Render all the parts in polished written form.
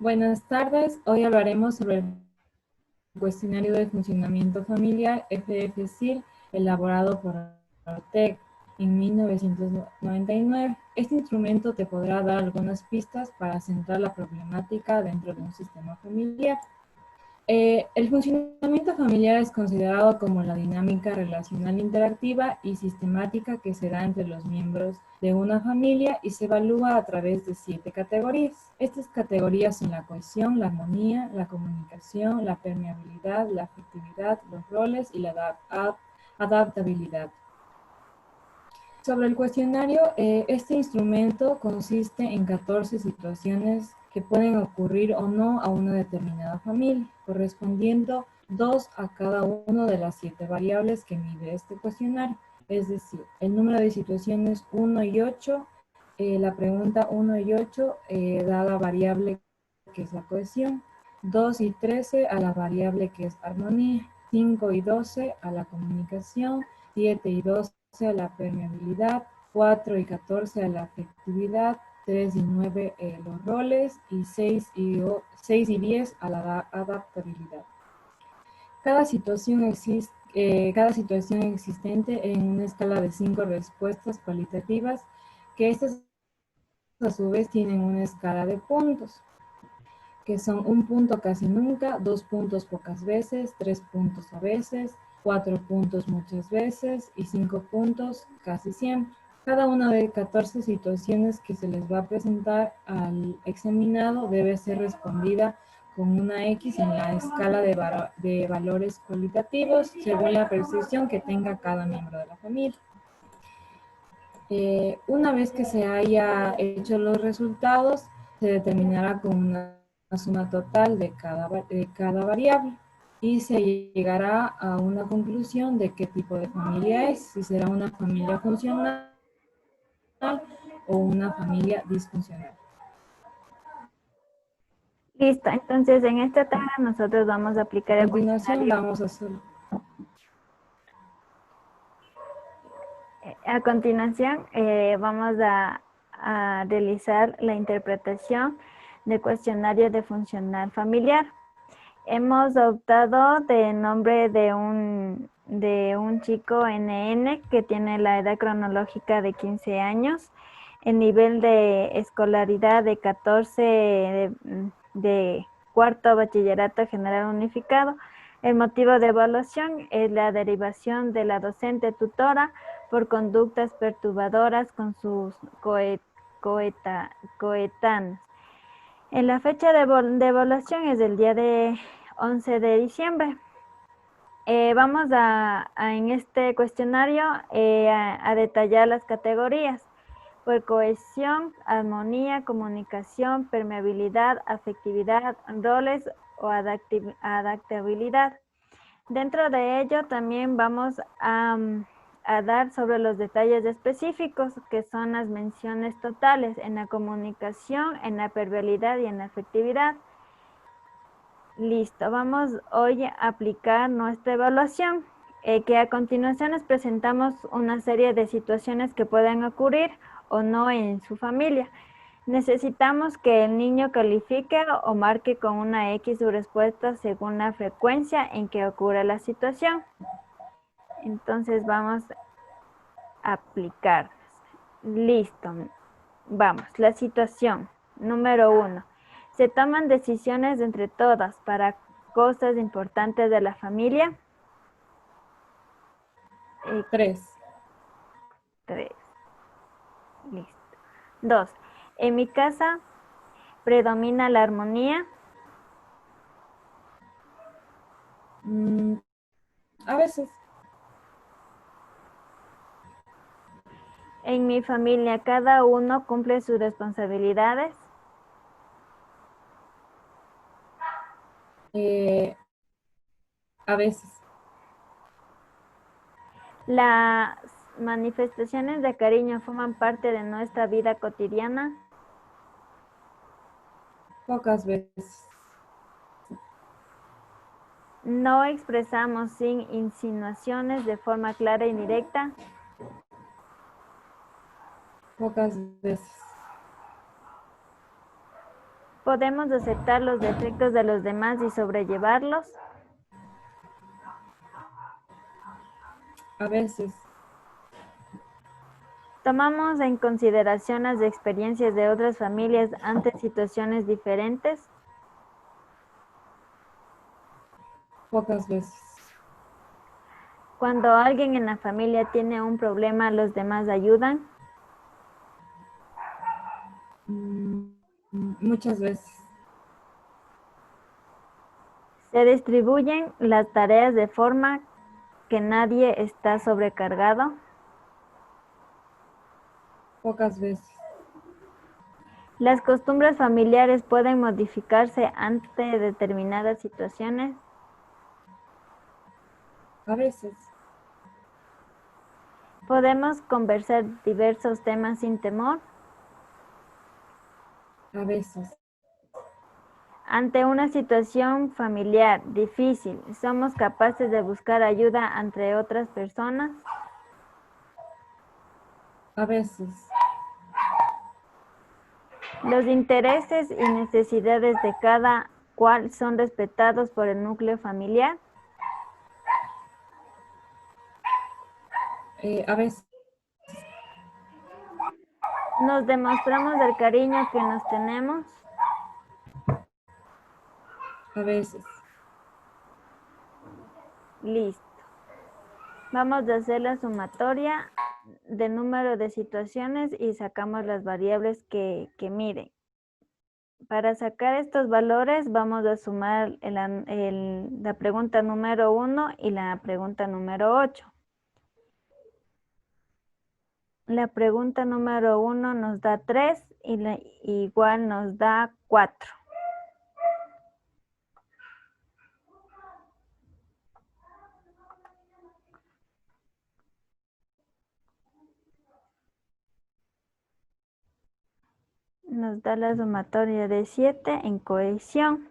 Buenas tardes, hoy hablaremos sobre el cuestionario de funcionamiento familiar FF-SIR elaborado por Ortega en 1999. Este instrumento te podrá dar algunas pistas para centrar la problemática dentro de un sistema familiar. El funcionamiento familiar es considerado como la dinámica relacional interactiva y sistemática que se da entre los miembros de una familia y se evalúa a través de 7 categorías. Estas categorías son la cohesión, la armonía, la comunicación, la permeabilidad, la afectividad, los roles y la adaptabilidad. Sobre el cuestionario, este instrumento consiste en 14 situaciones que pueden ocurrir o no a una determinada familia, correspondiendo 2 a cada una de las 7 variables que mide este cuestionario. Es decir, el número de situaciones 1 y 8, la pregunta 1 y 8 da la variable que es la cohesión, 2 y 13 a la variable que es armonía, 5 y 12 a la comunicación, 7 y 12 a la permeabilidad, 4 y 14 a la afectividad, 3 y 9 los roles y 6 y 10 a la adaptabilidad. Cada situación existente en una escala de 5 respuestas cualitativas, que estas a su vez tienen una escala de puntos, que son 1 punto casi nunca, 2 puntos pocas veces, 3 puntos a veces, 4 puntos muchas veces y 5 puntos casi siempre. Cada una de 14 situaciones que se les va a presentar al examinado debe ser respondida con una X en la escala de valores cualitativos según la percepción que tenga cada miembro de la familia. Una vez que se haya hecho los resultados, se determinará con una suma total de cada variable y se llegará a una conclusión de qué tipo de familia es, si será una familia funcional o una familia disfuncional. Listo, entonces en esta tabla nosotros vamos a aplicar A el continuación cuestionario. vamos a hacer... A continuación vamos a realizar la interpretación del cuestionario de funcional familiar. Hemos optado del nombre de un chico NN que tiene la edad cronológica de 15 años, el nivel de escolaridad de 14 de cuarto bachillerato general unificado. El motivo de evaluación es la derivación de la docente tutora por conductas perturbadoras con sus coetáneos. En la fecha de evaluación es el día de 11 de diciembre. Vamos en este cuestionario a detallar las categorías por cohesión, armonía, comunicación, permeabilidad, afectividad, roles o adaptabilidad. Dentro de ello también vamos a dar sobre los detalles específicos, que son las menciones totales en la comunicación, en la permeabilidad y en la afectividad. Listo, vamos hoy a aplicar nuestra evaluación, que a continuación les presentamos una serie de situaciones que pueden ocurrir o no en su familia. Necesitamos que el niño califique o marque con una X su respuesta según la frecuencia en que ocurre la situación. Entonces vamos a aplicar. Listo. Vamos, la situación número 1. Se toman decisiones entre todas para cosas importantes de la familia. 3. 3. Listo. 2. En mi casa predomina la armonía. A veces. En mi familia cada uno cumple sus responsabilidades. A veces. Las manifestaciones de cariño forman parte de nuestra vida cotidiana. Pocas veces. No expresamos sin insinuaciones de forma clara y directa. Pocas veces. ¿Podemos aceptar los defectos de los demás y sobrellevarlos? A veces. ¿Tomamos en consideración las experiencias de otras familias ante situaciones diferentes? Pocas veces. Cuando alguien en la familia tiene un problema, ¿los demás ayudan? Muchas veces. ¿Se distribuyen las tareas de forma que nadie está sobrecargado? Pocas veces. ¿Las costumbres familiares pueden modificarse ante determinadas situaciones? A veces. ¿Podemos conversar diversos temas sin temor? A veces. Ante una situación familiar difícil, ¿somos capaces de buscar ayuda entre otras personas? A veces. ¿Los intereses y necesidades de cada cual son respetados por el núcleo familiar? A veces. ¿Nos demostramos el cariño que nos tenemos? A veces. Listo. Vamos a hacer la sumatoria del número de situaciones y sacamos las variables que miden. Para sacar estos valores vamos a sumar la pregunta número 1 y la pregunta número 8. La pregunta número 1 nos da 3 y igual nos da 4. Nos da la sumatoria de 7 en cohesión.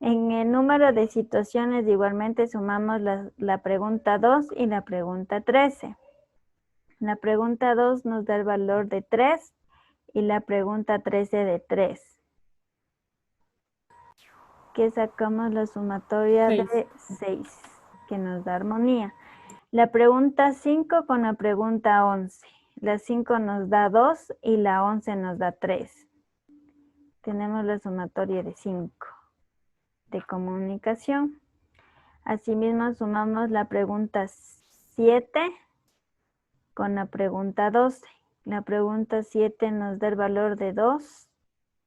En el número de situaciones igualmente sumamos la pregunta 2 y la pregunta 13. La pregunta 2 nos da el valor de 3 y la pregunta 13 de 3. Que sacamos la sumatoria 6. de 6, que nos da armonía. La pregunta 5 con la pregunta 11. La 5 nos da 2 y la 11 nos da 3. Tenemos la sumatoria de 5 de comunicación. Asimismo, sumamos la pregunta 7 con la pregunta 12. La pregunta 7 nos da el valor de 2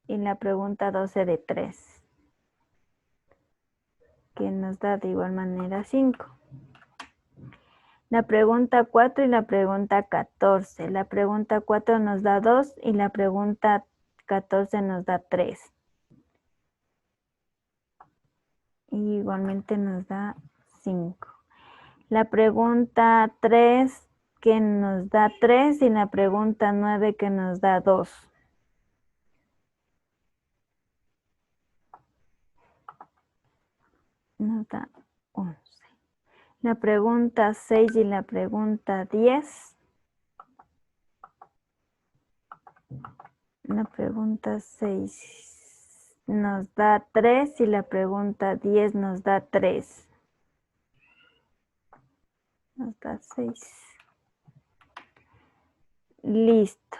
y la pregunta 12 de 3, que nos da de igual manera 5. La pregunta 4 y la pregunta 14. La pregunta 4 nos da 2 y la pregunta 14 nos da 3. Y igualmente nos da 5. La pregunta 3 que nos da 3 y la pregunta 9 que nos da 2. Nos da 11. La pregunta 6 y la pregunta 10. La pregunta 6 nos da 3 y la pregunta 10 nos da 3. Nos da 6. Listo.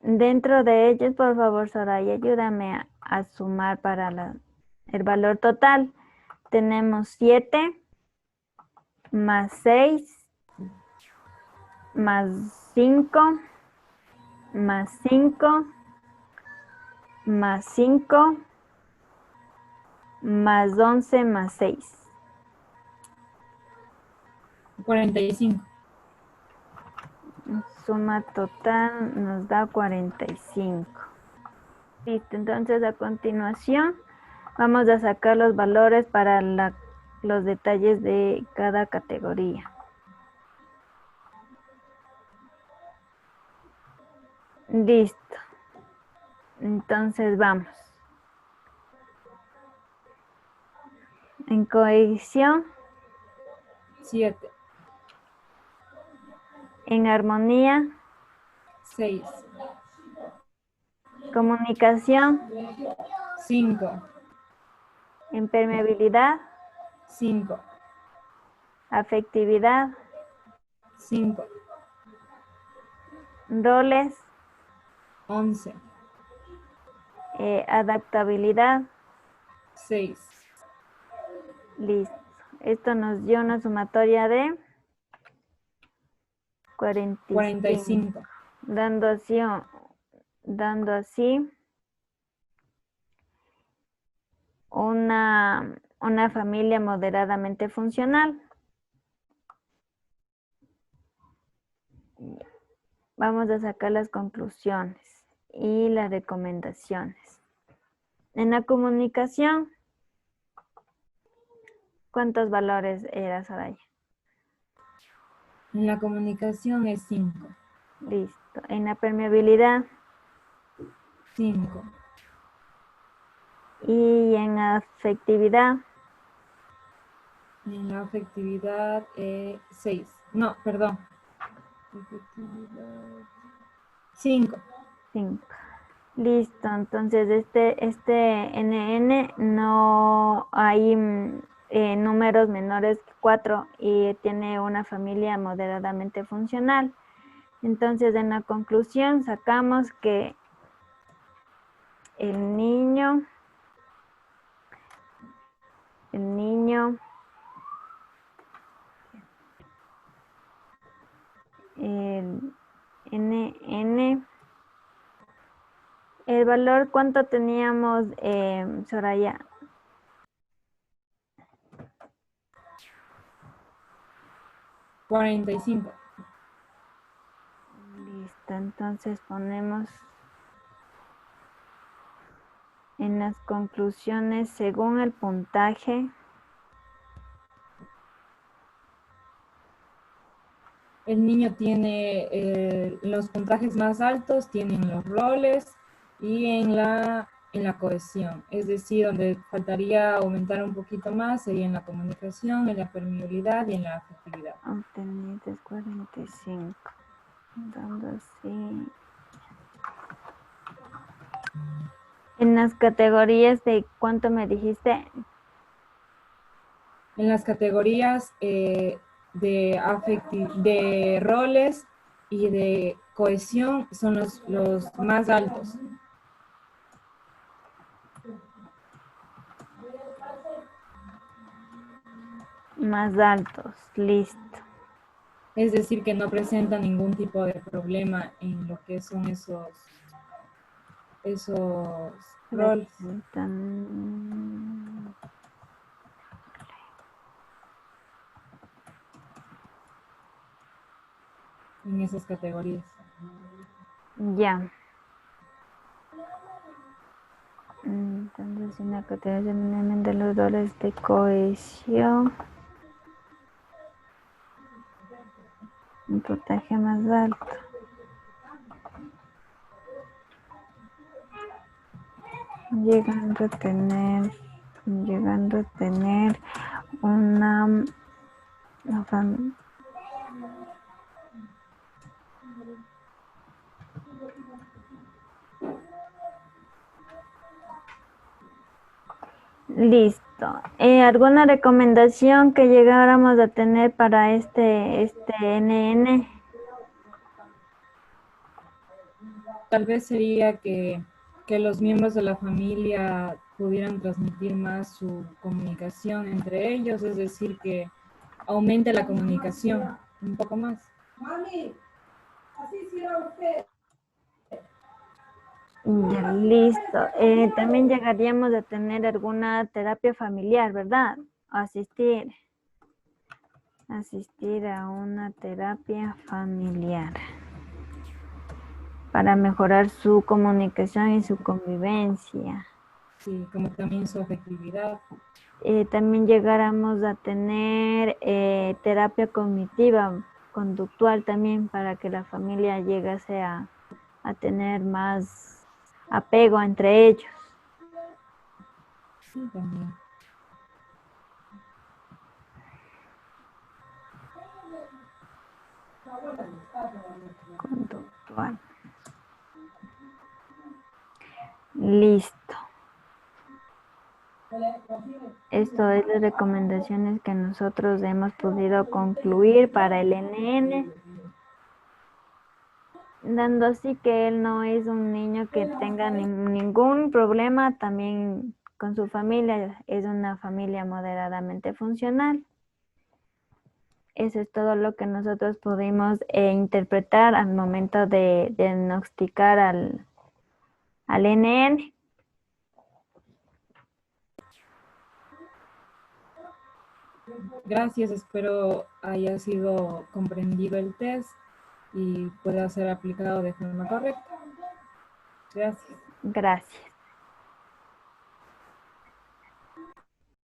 Dentro de ellos, por favor, Soraya, ayúdame a sumar para el valor total. Tenemos 7 más 6 más 5 más 5 más 5 más 11 más 6. 45. Suma total nos da 45. Listo, entonces a continuación vamos a sacar los valores para los detalles de cada categoría. Listo. Entonces vamos. En cohesión. 7. En armonía. 6. Comunicación, 5, impermeabilidad, 5, afectividad, 5, roles, 11, adaptabilidad. 6, Listo. Esto nos dio una sumatoria de 45, 45. dando así una familia moderadamente funcional. Vamos a sacar las conclusiones y las recomendaciones. En la comunicación, ¿cuántos valores era, Soraya? En la comunicación es 5, Listo. En la permeabilidad 5, y en la afectividad en la afectividad 6. No, perdón. Afectividad 5. 5. Listo, entonces este NN no hay números menores que 4 y tiene una familia moderadamente funcional. Entonces en la conclusión sacamos que el niño el NN, el valor, ¿cuánto teníamos, Soraya? 45. Listo, entonces ponemos en las conclusiones según el puntaje. El niño tiene los puntajes más altos, tienen los roles y en la cohesión. Es decir, donde faltaría aumentar un poquito más sería en la comunicación, en la permeabilidad y en la afectividad. Obtenidos 45. Dando así. En las categorías de ¿cuánto me dijiste? En las categorías de roles y de cohesión son los más altos. Más altos, listo. Es decir, que no presenta ningún tipo de problema en lo que son esos roles Presentan- en esas categorías. Ya. Entonces, en la categoría de los roles de cohesión, un puntaje más alto. Llegando a tener una familia. Listo. ¿Alguna recomendación que llegáramos a tener para este NN? Tal vez sería que los miembros de la familia pudieran transmitir más su comunicación entre ellos, es decir, que aumente la comunicación un poco más. Mami, así hiciera usted. Ya, listo. También llegaríamos a tener alguna terapia familiar, ¿verdad? Asistir a una terapia familiar para mejorar su comunicación y su convivencia. Sí, como también su afectividad. También llegáramos a tener terapia cognitiva, conductual también, para que la familia llegase a tener más apego entre ellos. Sí, también. Conductual. Listo. Esto es las recomendaciones que nosotros hemos podido concluir para el NN, dando así que él no es un niño que tenga ningún problema, también con su familia, es una familia moderadamente funcional. Eso es todo lo que nosotros pudimos interpretar al momento de diagnosticar al NN. Gracias, espero haya sido comprendido el test y pueda ser aplicado de forma correcta. Gracias. Gracias.